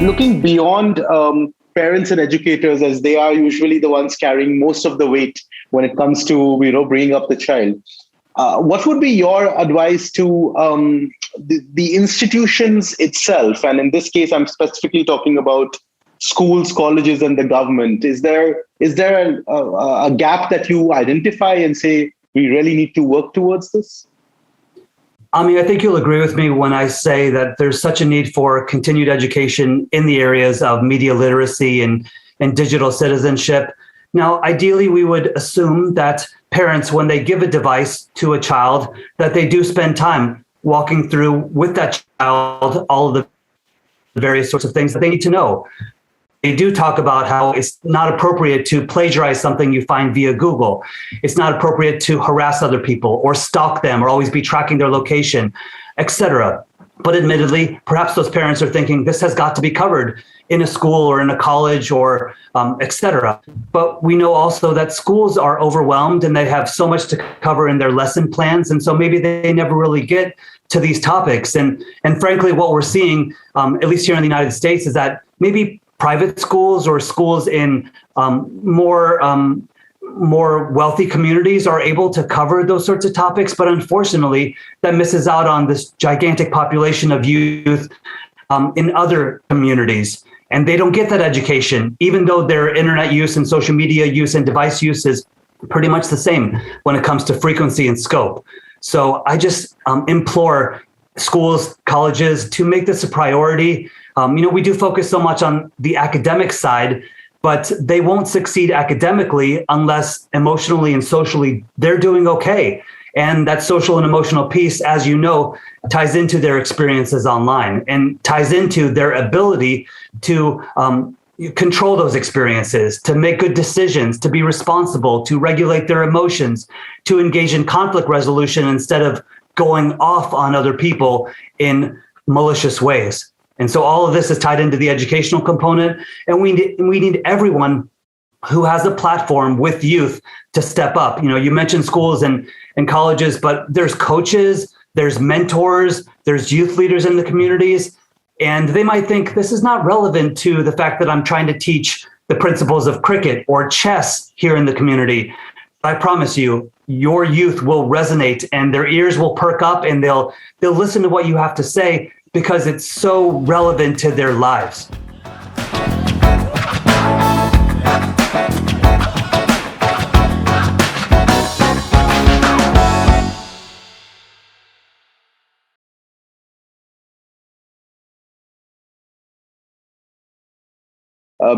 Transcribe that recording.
Looking beyond parents and educators, as they are usually the ones carrying most of the weight when it comes to bringing up the child, what would be your advice to the institutions itself? And in this case, I'm specifically talking about schools, colleges, and the government. Is there a gap that you identify and say we really need to work towards this? I mean, I think you'll agree with me when I say that there's such a need for continued education in the areas of media literacy and digital citizenship. Now, ideally, we would assume that parents, when they give a device to a child, that they do spend time walking through with that child all of the various sorts of things that they need to know. They do talk about how it's not appropriate to plagiarize something you find via Google. It's not appropriate to harass other people or stalk them or always be tracking their location, etc. But admittedly, perhaps those parents are thinking this has got to be covered in a school or in a college or etc. But we know also that schools are overwhelmed and they have so much to cover in their lesson plans. And so maybe they never really get to these topics. And frankly, what we're seeing, at least here in the United States, is that maybe private schools or schools in more wealthy communities are able to cover those sorts of topics. But unfortunately, that misses out on this gigantic population of youth in other communities. And they don't get that education, even though their internet use and social media use and device use is pretty much the same when it comes to frequency and scope. So I just implore schools, colleges to make this a priority. We do focus so much on the academic side, but they won't succeed academically unless emotionally and socially they're doing okay. And that social and emotional piece, as you know, ties into their experiences online and ties into their ability to control those experiences, to make good decisions, to be responsible, to regulate their emotions, to engage in conflict resolution instead of going off on other people in malicious ways. And so all of this is tied into the educational component, and we need everyone who has a platform with youth to step up. You mentioned schools and colleges, but there's coaches, there's mentors, there's youth leaders in the communities, and they might think this is not relevant to the fact that I'm trying to teach the principles of cricket or chess here in the community. I promise you, your youth will resonate and their ears will perk up and they'll listen to what you have to say, because it's so relevant to their lives.